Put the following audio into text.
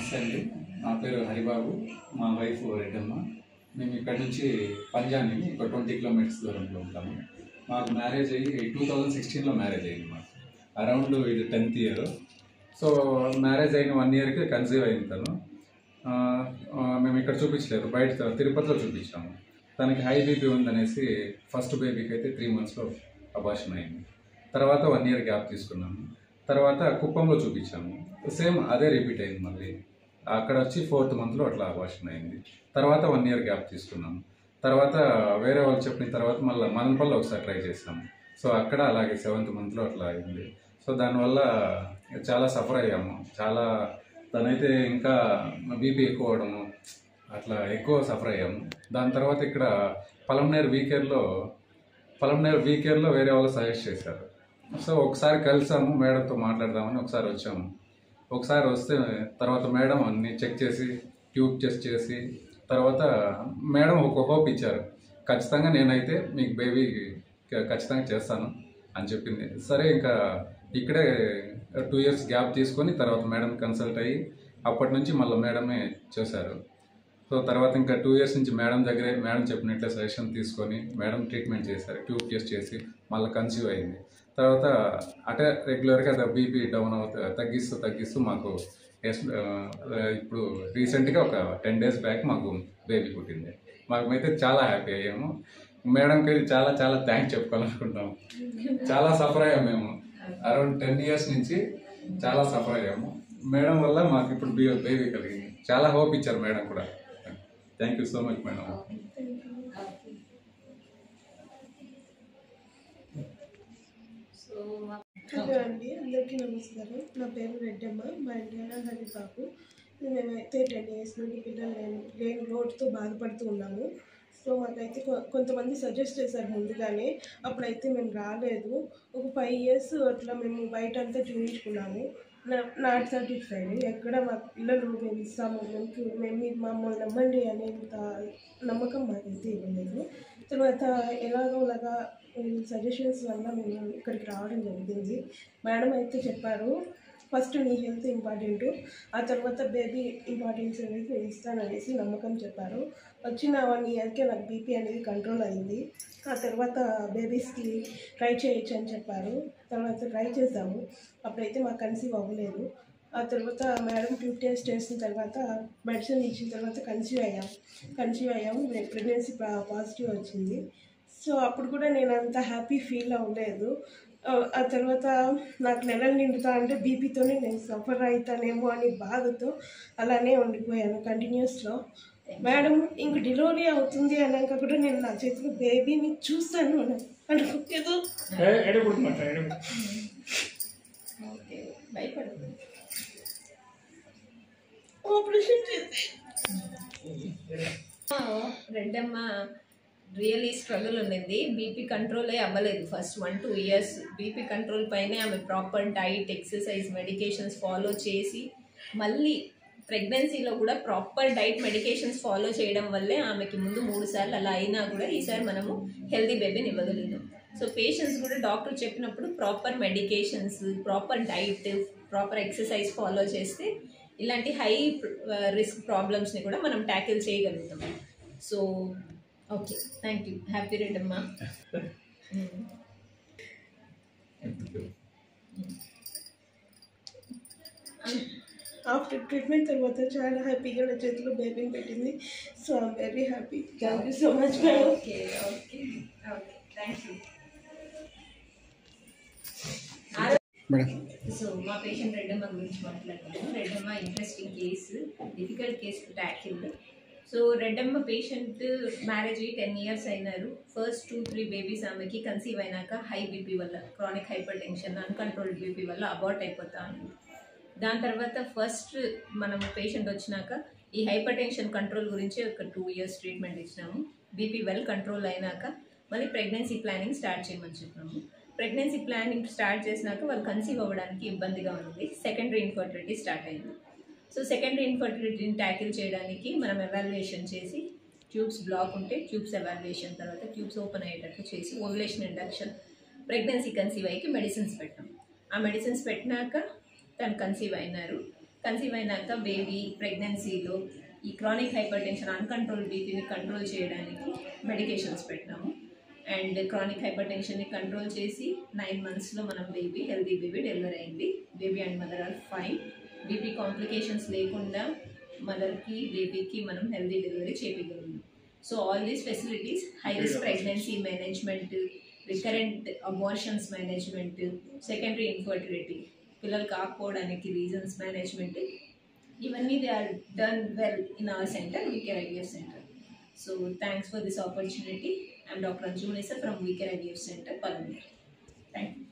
నమస్తే అండి. నా పేరు హరిబాబు, మా వైఫ్ రెడ్డమ్మ. మేము ఇక్కడ నుంచి పంజాని ఒక 20 కిలోమీటర్స్ దూరంలో ఉంటాము. మాకు మ్యారేజ్ అయ్యి 2016లో మ్యారేజ్ అయ్యింది. మాకు అరౌండ్ ఇది 10th ఇయర్. సో మ్యారేజ్ అయిన 1 ఇయర్కి కన్సీవ్ అయింది తను. మేము ఇక్కడ చూపించలేదు, బయట తిరుపతిలో చూపించాము. తనకి హై బీపీ ఉందనేసి ఫస్ట్ బేబీకి అయితే 3 monthsలో అబార్షన్ అయింది. తర్వాత 1 year గ్యాప్ తీసుకున్నాము. తర్వాత కుప్పంలో చూపించాము, సేమ్ అదే రిపీట్ అయింది. మళ్ళీ అక్కడ వచ్చి 4th monthలో అట్లా అబార్షన్ అయింది. తర్వాత 1 year గ్యాప్ తీసుకున్నాము. తర్వాత వేరే వాళ్ళు చెప్పిన తర్వాత మళ్ళీ మదనపల్లిలో ఒకసారి ట్రై చేసాము. సో అక్కడ అలాగే 7th monthలో అట్లా అయింది. సో దానివల్ల చాలా సఫర్ అయ్యాము. చాలా తనైతే ఇంకా బీపీ ఎక్కువ అవడము అట్లా ఎక్కువ సఫర్ అయ్యాము. దాని తర్వాత ఇక్కడ పలమనేరు వీకేర్లో వేరే వాళ్ళు సజెస్ట్ చేశారు. సో ఒకసారి కలిసాము, మేడంతో మాట్లాడదామని ఒకసారి వచ్చాము. ఒకసారి వస్తే తర్వాత మేడం అన్ని చెక్ చేసి ట్యూబ్ టెస్ట్ చేసి తర్వాత మేడం ఒక హోప్ ఇచ్చారు, ఖచ్చితంగా నేనైతే మీకు బేబీ ఖచ్చితంగా చేస్తాను అని చెప్పింది. సరే ఇంకా ఇక్కడే 2 years గ్యాప్ తీసుకొని తర్వాత మేడం కన్సల్ట్ అయ్యి అప్పటి నుంచి మళ్ళీ మేడమే చేశారు. సో తర్వాత ఇంకా 2 years నుంచి మేడం దగ్గరే మేడం చెప్పినట్లే సజెషన్ తీసుకొని మేడం ట్రీట్మెంట్ చేశారు, ట్యూబ్ టెస్ట్ చేసి మళ్ళీ కన్సీవ్ అయింది. తర్వాత అటే రెగ్యులర్గా బీపీ డౌన్ తగ్గిస్తూ మాకు ఇప్పుడు రీసెంట్గా ఒక 10 days బ్యాక్ మాకు బేబీ పుట్టింది. మాకైతే చాలా హ్యాపీ అయ్యాము. మేడంకి చాలా చాలా థ్యాంక్స్ చెప్పుకోవాలనుకుంటాము. చాలా సఫర్ అయ్యాము మేము, అరౌండ్ 10 years నుంచి చాలా సఫర్ అయ్యాము. మేడం వల్ల మాకు ఇప్పుడు బేబీ కలిగింది. చాలా హోప్ ఇచ్చారు మేడం కూడా. Thank you so much madam. Hello అండి, అందరికీ నమస్కారం. నా పేరు రెడ్డమ్మ, మా ఇండియా హరిబాబు. మేమైతే 10 years నుండి పిల్లలు లేని లోటుతో బాధపడుతూ ఉన్నాము. సో మాకైతే కొంతమంది సజెస్ట్ చేశారు ముందుగానే, అప్పుడైతే మేము రాలేదు. ఒక 5 years అట్లా మేము బయట అంతా చూపించుకున్నాము. Not satisfied. ఎక్కడ మా పిల్లలు మేము ఇస్తాము, మేము మమ్మల్ని నమ్మండి అనేంత నమ్మకం మాకైతే ఇవ్వలేదు. తర్వాత ఎలాగోలాగా సజెషన్స్ వల్ల మేము ఇక్కడికి రావడం జరిగింది. మేడం అయితే చెప్పారు, ఫస్ట్ నీ హెల్త్ ఇంపార్టెంట్, ఆ తర్వాత బేబీ ఇంపార్టెన్స్ అనేది నేను ఇస్తాననేసి నమ్మకం చెప్పారు. వచ్చిన 1 yearకే నాకు బీపీ అనేది కంట్రోల్ అయింది. ఆ తర్వాత బేబీస్కి ట్రై చేయొచ్చు అని చెప్పారు. తర్వాత ట్రై చేసాము, అప్పుడైతే మాకు కన్సీవ్ అవ్వలేదు. ఆ తర్వాత మేడం ట్యూబ్ టెస్ట్ చేసిన తర్వాత మెడిసిన్ ఇచ్చిన తర్వాత కన్సీవ్ అయ్యాము. ప్రెగ్నెన్సీ పాజిటివ్ వచ్చింది. సో అప్పుడు కూడా నేను అంత హ్యాపీ ఫీల్ అవ్వలేదు. ఆ తర్వాత నాకు నెలలు నిండుతా అంటే బీపీతోనే నేను సఫర్ అవుతానేమో అని బాధతో అలానే ఉండిపోయాను కంటిన్యూస్లో. మేడం ఇంక డెలివరీ అవుతుంది అన్నాక కూడా నేను నా చేతిలో బేబీని చూస్తాను అనుకోలేదు. ఆపరేషన్ చేసి రెడ్డమ్మ రియలీ స్ట్రగుల్ ఉన్నది. బీపీ కంట్రోల్ అవ్వలేదు. ఫస్ట్ 1-2 years బీపీ కంట్రోల్ పైనే ఆమె proper diet, exercise, medications follow చేసి మళ్ళీ ప్రెగ్నెన్సీలో కూడా ప్రాపర్ డైట్, మెడికేషన్స్ ఫాలో చేయడం వల్లే ఆమెకి ముందు 3 సార్లు అలా అయినా కూడా ఈసారి మనము హెల్దీ బేబీని ఇవ్వగలిగాం. సో పేషెంట్స్ కూడా డాక్టర్ చెప్పినప్పుడు proper medications, proper diet, proper exercise follow చేస్తే ఇలాంటి హై రిస్క్ ప్రాబ్లమ్స్ని కూడా మనం ట్యాకిల్ చేయగలుగుతాం. So okay, thank you. Happy Reddamma. After treatment తర్వాత చాలా హ్యాపీగా నా చేతిలో బేబీని పెట్టింది. So I'm very happy. Thank you so much madam. Okay okay okay, thank you. So మా పేషెంట్ రెడ్డమ్మ గురించి మాట్లాడుతున్నాము. Reddamma interesting case, difficult case to tackle. So Reddamma patient marriage 10 years అయినారు. ఫస్ట్ 2-3 బేబీస్ ఆమెకి కన్సీవ్ అయినాక హై బీపీ వల్ల, chronic hyper tension, uncontrolled BP వల్ల abort అయిపోతా ఉంది. దాని తర్వాత ఫస్ట్ మనం పేషెంట్ వచ్చినాక ఈ హైపర్ టెన్షన్ కంట్రోల్ గురించి ఒక 2 years ట్రీట్మెంట్ ఇచ్చినాము. బీపీ వెల్ కంట్రోల్ అయినాక మళ్ళీ ప్రెగ్నెన్సీ ప్లానింగ్ స్టార్ట్ చేయమని చెప్పినాము. ప్రెగ్నెన్సీ ప్లానింగ్ స్టార్ట్ చేసినాక వాళ్ళు కన్సీవ్ అవ్వడానికి ఇబ్బందిగా ఉంది. సెకండరీ ఇన్ఫర్టిలిటీ స్టార్ట్ అయింది. సో సెకండరీ ఇన్ఫర్టిలిటీని ట్యాకిల్ చేయడానికి మనం ఎవాల్యుయేషన్ చేసి, ట్యూబ్స్ బ్లాక్ ఉంటే ట్యూబ్స్ ఎవాల్యుయేషన్, తర్వాత ట్యూబ్స్ ఓపెన్ అయ్యేటట్టు చేసి ఓవులేషన్ ఇండక్షన్, ప్రెగ్నెన్సీ కన్సీవ్ అయ్యి మెడిసిన్స్ పెట్టాం. ఆ మెడిసిన్స్ పెట్టినాక తను కన్సీవ్ అయినారు. కన్సీవ్ అయినాక బేబీ ప్రెగ్నెన్సీలో ఈ క్రానిక్ హైపర్ టెన్షన్ అన్కంట్రోల్ బీపీని కంట్రోల్ చేయడానికి మెడికేషన్స్ పెట్టినాము. అండ్ క్రానిక్ హైపర్ టెన్షన్ని కంట్రోల్ చేసి 9 monthsలో మనం హెల్తీ బేబీ డెలివరీ అయింది. Baby and mother are fine. BP complications లేకుండా మదర్కి బేబీకి మనం హెల్తీ డెలివరీ చేయగలిగాము. So all these facilities, high risk pregnancy management, recurrent abortions management, secondary infertility, పిల్లలు కాకపోవడానికి రీజన్స్ మేనేజ్మెంట్, ఇవన్నీ they are done well in our centre, We Care IVF centre. So thanks for this opportunity. I'm Dr. Anju Nisa from Weeker IVF Center, Palanur. Thank you.